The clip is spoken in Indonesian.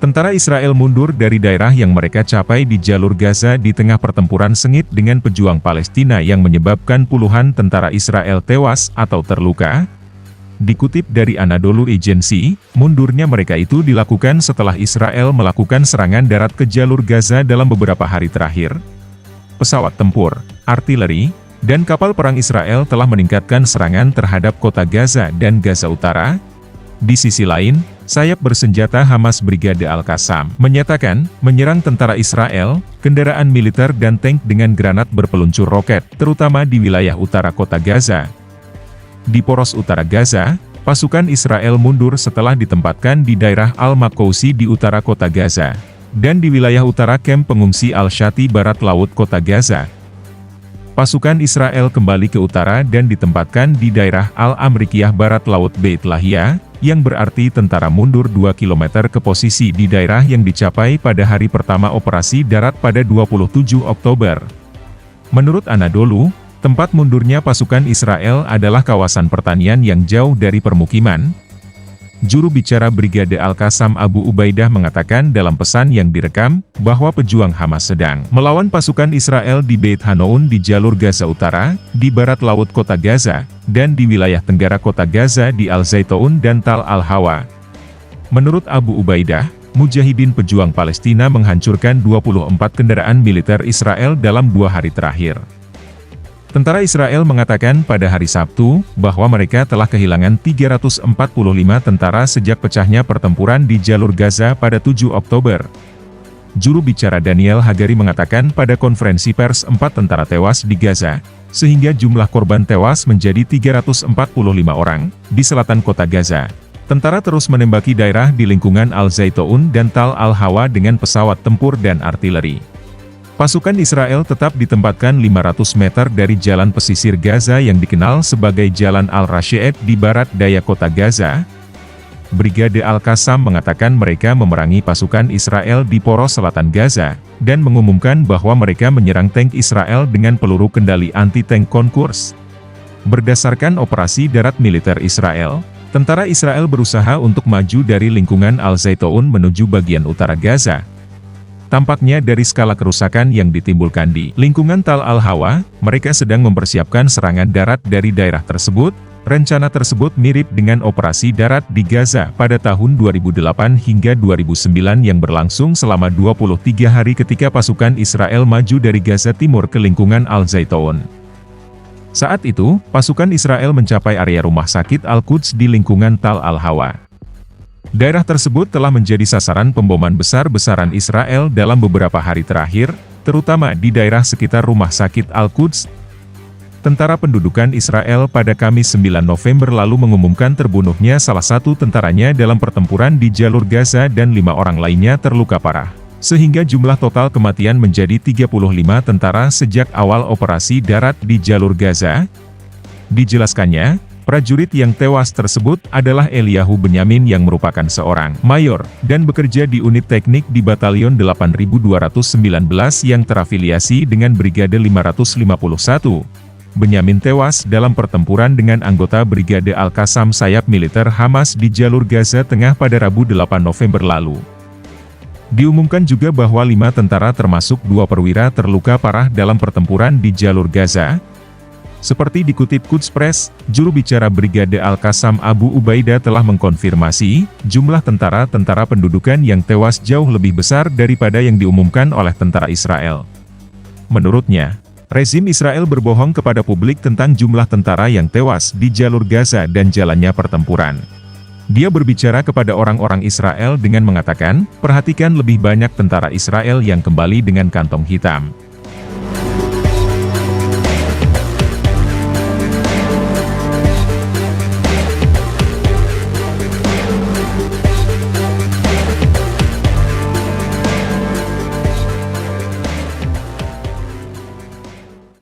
Tentara Israel mundur dari daerah yang mereka capai di jalur Gaza di tengah pertempuran sengit dengan pejuang Palestina yang menyebabkan puluhan tentara Israel tewas atau terluka. Dikutip dari Anadolu Agency, mundurnya mereka itu dilakukan setelah Israel melakukan serangan darat ke jalur Gaza dalam beberapa hari terakhir. Pesawat tempur, artileri, dan kapal perang Israel telah meningkatkan serangan terhadap kota Gaza dan Gaza Utara. Di sisi lain, sayap bersenjata Hamas Brigade Al-Qassam menyatakan, menyerang tentara Israel, kendaraan militer dan tank dengan granat berpeluncur roket, terutama di wilayah utara kota Gaza. Di poros utara Gaza, pasukan Israel mundur setelah ditempatkan di daerah Al-Makousi di utara kota Gaza, dan di wilayah utara kamp pengungsi Al-Shati barat laut kota Gaza. Pasukan Israel kembali ke utara dan ditempatkan di daerah Al-Amrikiyah barat laut Beit Lahia, yang berarti tentara mundur 2 km ke posisi di daerah yang dicapai pada hari pertama operasi darat pada 27 Oktober. Menurut Anadolu, tempat mundurnya pasukan Israel adalah kawasan pertanian yang jauh dari permukiman. Juru bicara Brigade Al-Qassam Abu Ubaidah mengatakan dalam pesan yang direkam, bahwa pejuang Hamas sedang melawan pasukan Israel di Beit Hanoun di jalur Gaza Utara, di barat laut kota Gaza, dan di wilayah tenggara kota Gaza di Al-Zaitoun dan Tal Al-Hawa. Menurut Abu Ubaidah, Mujahidin pejuang Palestina menghancurkan 24 kendaraan militer Israel dalam 2 hari terakhir. Tentara Israel mengatakan pada hari Sabtu, bahwa mereka telah kehilangan 345 tentara sejak pecahnya pertempuran di jalur Gaza pada 7 Oktober. Juru bicara Daniel Hagari mengatakan pada konferensi pers 4 tentara tewas di Gaza, sehingga jumlah korban tewas menjadi 345 orang, di selatan kota Gaza. Tentara terus menembaki daerah di lingkungan Al-Zaitoun dan Tal Al-Hawa dengan pesawat tempur dan artileri. Pasukan Israel tetap ditempatkan 500 meter dari jalan pesisir Gaza yang dikenal sebagai Jalan Al-Rasheed di barat daya kota Gaza. Brigade Al-Qassam mengatakan mereka memerangi pasukan Israel di poros selatan Gaza, dan mengumumkan bahwa mereka menyerang tank Israel dengan peluru kendali anti-tank Konkurs. Berdasarkan operasi darat militer Israel, tentara Israel berusaha untuk maju dari lingkungan Al-Zaitoun menuju bagian utara Gaza. Tampaknya dari skala kerusakan yang ditimbulkan di lingkungan Tal Al-Hawa, mereka sedang mempersiapkan serangan darat dari daerah tersebut. Rencana tersebut mirip dengan operasi darat di Gaza pada tahun 2008 hingga 2009 yang berlangsung selama 23 hari ketika pasukan Israel maju dari Gaza Timur ke lingkungan Al-Zaitoun. Saat itu, pasukan Israel mencapai area rumah sakit Al-Quds di lingkungan Tal Al-Hawa. Daerah tersebut telah menjadi sasaran pemboman besar-besaran Israel dalam beberapa hari terakhir, terutama di daerah sekitar rumah sakit Al-Quds. Tentara pendudukan Israel pada Kamis 9 November lalu mengumumkan terbunuhnya salah satu tentaranya dalam pertempuran di jalur Gaza dan 5 orang lainnya terluka parah. Sehingga jumlah total kematian menjadi 35 tentara sejak awal operasi darat di jalur Gaza. Dijelaskannya, prajurit yang tewas tersebut adalah Eliyahu Benyamin yang merupakan seorang mayor, dan bekerja di unit teknik di Batalion 8219 yang terafiliasi dengan Brigade 551. Benyamin tewas dalam pertempuran dengan anggota Brigade Al-Qassam sayap militer Hamas di jalur Gaza Tengah pada Rabu 8 November lalu. Diumumkan juga bahwa 5 tentara termasuk 2 perwira terluka parah dalam pertempuran di jalur Gaza. Seperti dikutip Quds Press, juru bicara Brigade Al-Qassam Abu Ubaidah telah mengkonfirmasi, jumlah tentara-tentara pendudukan yang tewas jauh lebih besar daripada yang diumumkan oleh tentara Israel. Menurutnya, rezim Israel berbohong kepada publik tentang jumlah tentara yang tewas di jalur Gaza dan jalannya pertempuran. Dia berbicara kepada orang-orang Israel dengan mengatakan, perhatikan lebih banyak tentara Israel yang kembali dengan kantong hitam.